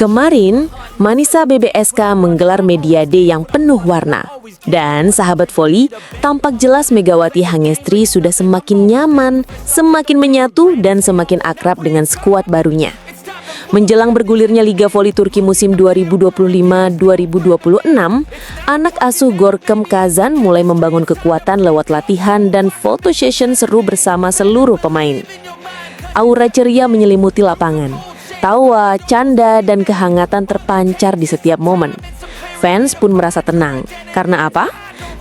Kemarin, Manisa BBSK menggelar Media Day yang penuh warna. Dan sahabat voli, tampak jelas Megawati Hangestri sudah semakin nyaman, semakin menyatu, dan semakin akrab dengan skuad barunya. Menjelang bergulirnya Liga Voli Turki musim 2025-2026, anak asuh Görkem Kazan mulai membangun kekuatan lewat latihan dan photo session seru bersama seluruh pemain. Aura ceria menyelimuti lapangan. Tawa, canda, dan kehangatan terpancar di setiap momen. Fans pun merasa tenang. Karena apa?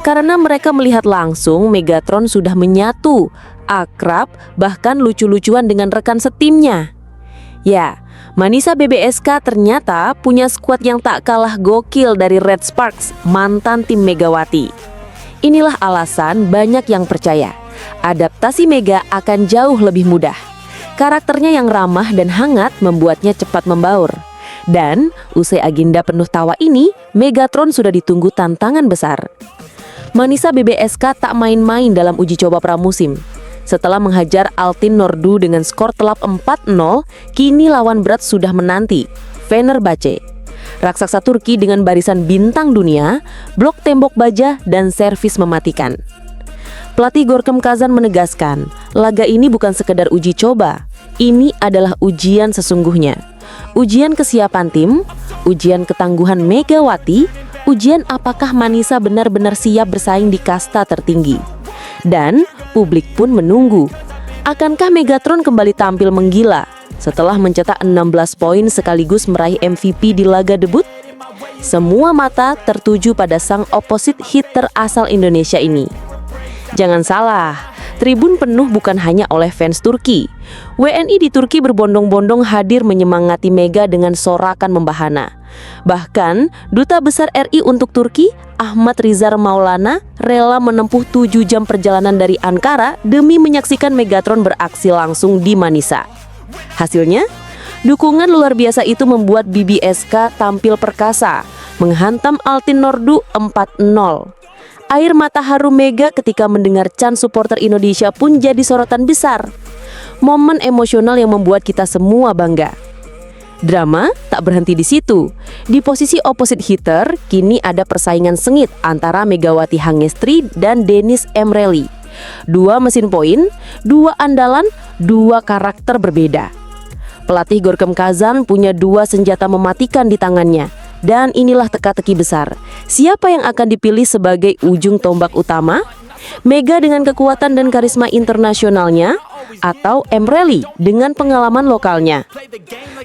Karena mereka melihat langsung Megatron sudah menyatu, akrab, bahkan lucu-lucuan dengan rekan setimnya. Ya, Manisa BBSK ternyata punya skuad yang tak kalah gokil dari Red Sparks, mantan tim Megawati. Inilah alasan banyak yang percaya, adaptasi Mega akan jauh lebih mudah. Karakternya yang ramah dan hangat membuatnya cepat membaur. Dan usai agenda penuh tawa ini, Megatron sudah ditunggu tantangan besar. Manisa BBSK tak main-main dalam uji coba pramusim. Setelah menghajar Altın Ordu dengan skor telak 4-0, kini lawan berat sudah menanti, Fenerbahçe. Raksasa Turki dengan barisan bintang dunia, blok tembok baja, dan servis mematikan. Pelatih Görkem Kazan menegaskan, laga ini bukan sekedar uji coba, ini adalah ujian sesungguhnya. Ujian kesiapan tim, ujian ketangguhan Megawati, ujian apakah Manisa benar-benar siap bersaing di kasta tertinggi. Dan publik pun menunggu, akankah Megatron kembali tampil menggila setelah mencetak 16 poin sekaligus meraih MVP di laga debut? Semua mata tertuju pada sang opposite hitter asal Indonesia ini. Jangan salah, tribun penuh bukan hanya oleh fans Turki. WNI di Turki berbondong-bondong hadir menyemangati Mega dengan sorakan membahana. Bahkan, Duta Besar RI untuk Turki, Ahmad Rizar Maulana, rela menempuh 7 jam perjalanan dari Ankara demi menyaksikan Megatron beraksi langsung di Manisa. Hasilnya, dukungan luar biasa itu membuat BBSK tampil perkasa, menghantam Altın Ordu 4-0. Air mata haru Mega ketika mendengar chant supporter Indonesia pun jadi sorotan besar. Momen emosional yang membuat kita semua bangga. Drama tak berhenti di situ. Di posisi opposite hitter, kini ada persaingan sengit antara Megawati Hangestri dan Deniz Emreli. Dua mesin poin, dua andalan, dua karakter berbeda. Pelatih Görkem Kazan punya dua senjata mematikan di tangannya. Dan inilah teka-teki besar. Siapa yang akan dipilih sebagai ujung tombak utama? Mega dengan kekuatan dan karisma internasionalnya, atau Emreli dengan pengalaman lokalnya?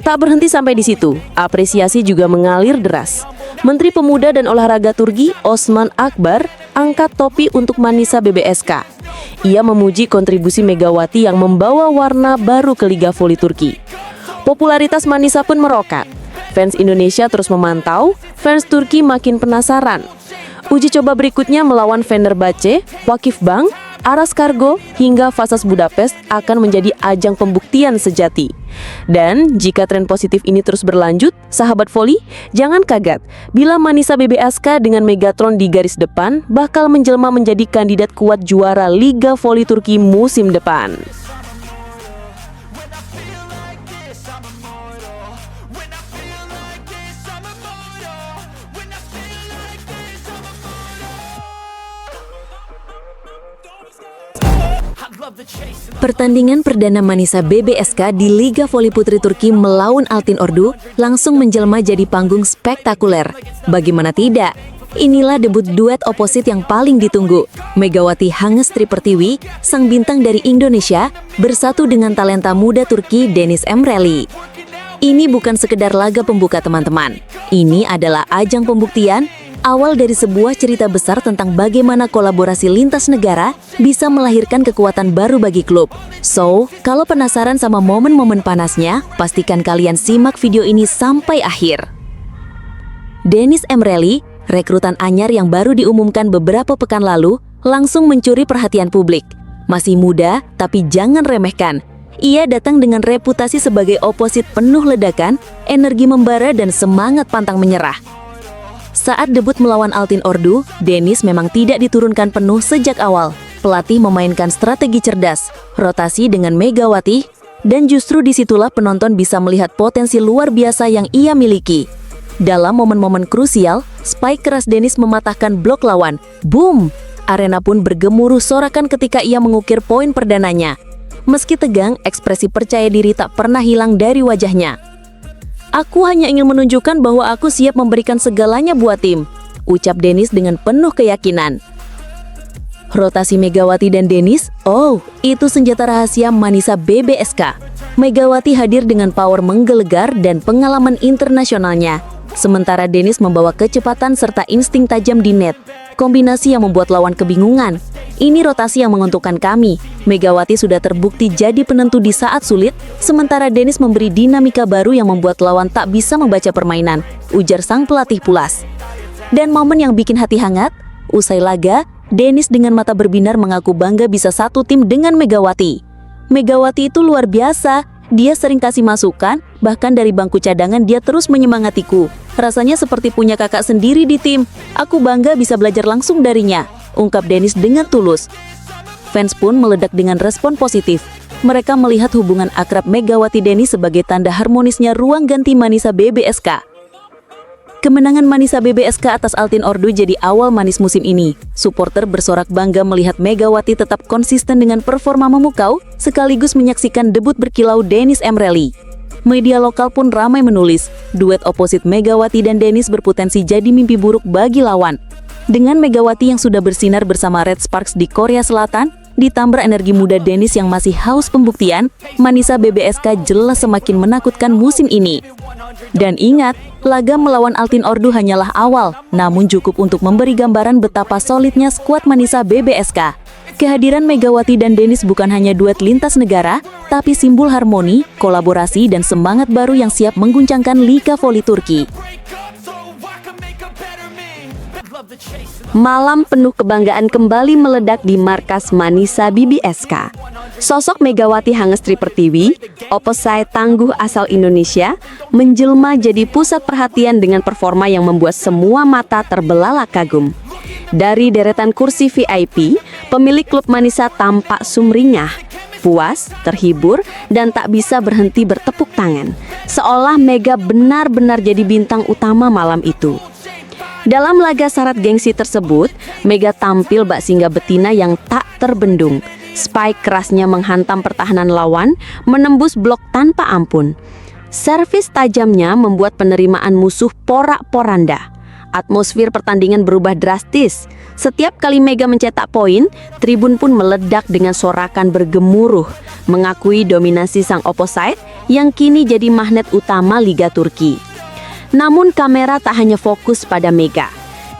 Tak berhenti sampai di situ, apresiasi juga mengalir deras. Menteri Pemuda dan Olahraga Turki, Osman Akbar, angkat topi untuk Manisa BBSK. Ia memuji kontribusi Megawati yang membawa warna baru ke Liga Voli Turki. Popularitas Manisa pun meroket. Fans Indonesia terus memantau, fans Turki makin penasaran. Uji coba berikutnya melawan Fenerbahçe, Vakifbank, Aras Kargo, hingga Vasas Budapest akan menjadi ajang pembuktian sejati. Dan jika tren positif ini terus berlanjut, sahabat voli, jangan kaget bila Manisa BBSK dengan Megatron di garis depan bakal menjelma menjadi kandidat kuat juara Liga Voli Turki musim depan. Pertandingan perdana Manisa BBSK di Liga Voli Putri Turki melawan Altın Ordu langsung menjelma jadi panggung spektakuler. Bagaimana tidak? Inilah debut duet oposit yang paling ditunggu. Megawati Hangestri Pertiwi, sang bintang dari Indonesia, bersatu dengan talenta muda Turki Deniz Emreli. Ini bukan sekedar laga pembuka teman-teman. Ini adalah ajang pembuktian awal dari sebuah cerita besar tentang bagaimana kolaborasi lintas negara bisa melahirkan kekuatan baru bagi klub. So, kalau penasaran sama momen-momen panasnya, pastikan kalian simak video ini sampai akhir. Deniz Emreli, rekrutan anyar yang baru diumumkan beberapa pekan lalu, langsung mencuri perhatian publik. Masih muda, tapi jangan remehkan. Ia datang dengan reputasi sebagai oposit penuh ledakan, energi membara, dan semangat pantang menyerah. Saat debut melawan Altın Ordu, Deniz memang tidak diturunkan penuh sejak awal. Pelatih memainkan strategi cerdas, rotasi dengan Megawati, Dan justru disitulah penonton bisa melihat potensi luar biasa yang ia miliki. Dalam momen-momen krusial, spike keras Dennis mematahkan blok lawan. Boom! Arena pun bergemuruh sorakan ketika ia mengukir poin perdananya. Meski tegang, ekspresi percaya diri tak pernah hilang dari wajahnya. "Aku hanya ingin menunjukkan bahwa aku siap memberikan segalanya buat tim," ucap Dennis dengan penuh keyakinan. Rotasi Megawati dan Dennis, itu senjata rahasia Manisa BBSK. Megawati hadir dengan power menggelegar dan pengalaman internasionalnya. Sementara Dennis membawa kecepatan serta insting tajam di net. Kombinasi yang membuat lawan kebingungan. Ini rotasi yang menguntungkan kami. Megawati sudah terbukti jadi penentu di saat sulit, sementara Dennis memberi dinamika baru yang membuat lawan tak bisa membaca permainan, ujar sang pelatih pulas. Dan momen yang bikin hati hangat, usai laga, Dennis dengan mata berbinar mengaku bangga bisa satu tim dengan Megawati. Megawati itu luar biasa, dia sering kasih masukan, bahkan dari bangku cadangan dia terus menyemangatiku. Rasanya seperti punya kakak sendiri di tim, aku bangga bisa belajar langsung darinya, ungkap Dennis dengan tulus. Fans pun meledak dengan respon positif. Mereka melihat hubungan akrab Megawati-Dennis sebagai tanda harmonisnya ruang ganti Manisa BBSK. Kemenangan Manisa BBSK atas Altin Ordu jadi awal manis musim ini. Supporter bersorak bangga melihat Megawati tetap konsisten dengan performa memukau, sekaligus menyaksikan debut berkilau Dennis Emreli. Media lokal pun ramai menulis, duet oposit Megawati dan Dennis berpotensi jadi mimpi buruk bagi lawan. Dengan Megawati yang sudah bersinar bersama Red Sparks di Korea Selatan, ditambah energi muda Dennis yang masih haus pembuktian, Manisa BBSK jelas semakin menakutkan musim ini. Dan ingat, laga melawan Altin Ordu hanyalah awal, namun cukup untuk memberi gambaran betapa solidnya skuad Manisa BBSK. Kehadiran Megawati dan Dennis bukan hanya duet lintas negara, tapi simbol harmoni, kolaborasi, dan semangat baru yang siap mengguncangkan Liga Voli Turki. Malam penuh kebanggaan kembali meledak di markas Manisa BBSK. Sosok Megawati Hangestri Pertiwi, opposite tangguh asal Indonesia, menjelma jadi pusat perhatian dengan performa yang membuat semua mata terbelalak kagum. Dari deretan kursi VIP, pemilik klub Manisa tampak sumringah, puas, terhibur, dan tak bisa berhenti bertepuk tangan. Seolah Mega benar-benar jadi bintang utama malam itu. Dalam laga syarat gengsi tersebut, Mega tampil bak singa betina yang tak terbendung. Spike kerasnya menghantam pertahanan lawan, menembus blok tanpa ampun. Servis tajamnya membuat penerimaan musuh porak-poranda. Atmosfer pertandingan berubah drastis. Setiap kali Mega mencetak poin, tribun pun meledak dengan sorakan bergemuruh, mengakui dominasi sang opposite yang kini jadi magnet utama Liga Turki. Namun kamera tak hanya fokus pada Mega.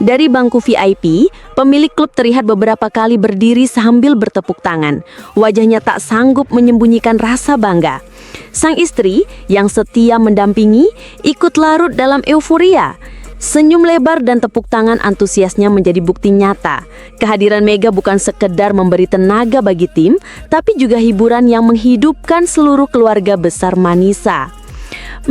Dari bangku VIP, pemilik klub terlihat beberapa kali berdiri sambil bertepuk tangan. Wajahnya tak sanggup menyembunyikan rasa bangga. Sang istri yang setia mendampingi ikut larut dalam euforia. Senyum lebar dan tepuk tangan antusiasnya menjadi bukti nyata. Kehadiran Mega bukan sekedar memberi tenaga bagi tim, tapi juga hiburan yang menghidupkan seluruh keluarga besar Manisa.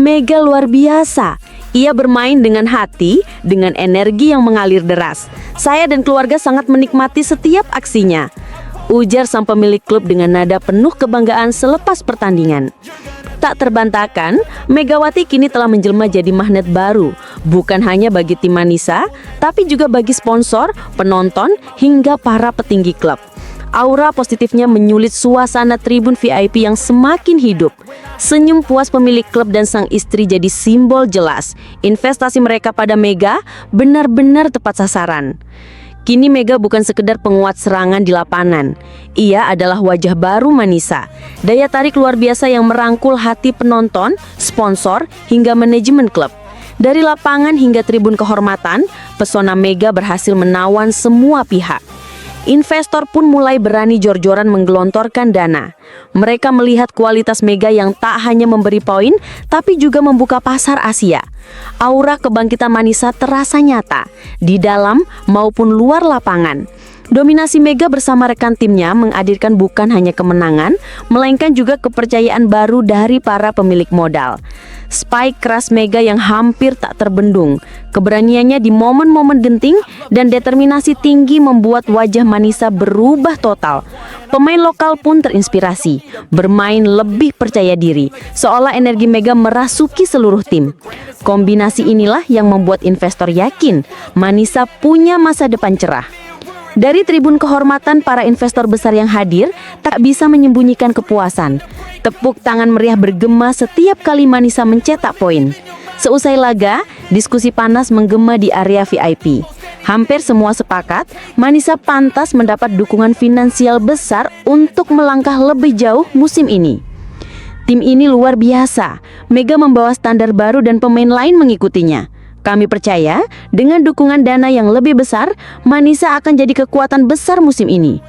Mega luar biasa. Ia bermain dengan hati, dengan energi yang mengalir deras. Saya dan keluarga sangat menikmati setiap aksinya, ujar sang pemilik klub dengan nada penuh kebanggaan selepas pertandingan. Tak terbantahkan, Megawati kini telah menjelma jadi magnet baru, bukan hanya bagi tim Manisa, tapi juga bagi sponsor, penonton, hingga para petinggi klub. Aura positifnya menyulit suasana tribun VIP yang semakin hidup. Senyum puas pemilik klub dan sang istri jadi simbol jelas. Investasi mereka pada Mega benar-benar tepat sasaran. Kini Mega bukan sekedar penguat serangan di lapangan. Ia adalah wajah baru Manisa. Daya tarik luar biasa yang merangkul hati penonton, sponsor, hingga manajemen klub. Dari lapangan hingga tribun kehormatan, pesona Mega berhasil menawan semua pihak. Investor pun mulai berani jor-joran menggelontorkan dana. Mereka melihat kualitas Mega yang tak hanya memberi poin, tapi juga membuka pasar Asia. Aura kebangkitan Manisa terasa nyata, di dalam maupun luar lapangan. Dominasi Mega bersama rekan timnya menghadirkan bukan hanya kemenangan, melainkan juga kepercayaan baru dari para pemilik modal. Spike keras Mega yang hampir tak terbendung, keberaniannya di momen-momen genting, dan determinasi tinggi membuat wajah Manisa berubah total. Pemain lokal pun terinspirasi, bermain lebih percaya diri, seolah energi Mega merasuki seluruh tim. Kombinasi inilah yang membuat investor yakin Manisa punya masa depan cerah. Dari tribun kehormatan, para investor besar yang hadir tak bisa menyembunyikan kepuasan. Tepuk tangan meriah bergema setiap kali Manisa mencetak poin. Seusai laga, diskusi panas menggema di area VIP. Hampir semua sepakat, Manisa pantas mendapat dukungan finansial besar untuk melangkah lebih jauh musim ini. Tim ini luar biasa. Mega membawa standar baru dan pemain lain mengikutinya. Kami percaya, dengan dukungan dana yang lebih besar, Manisa akan jadi kekuatan besar musim ini.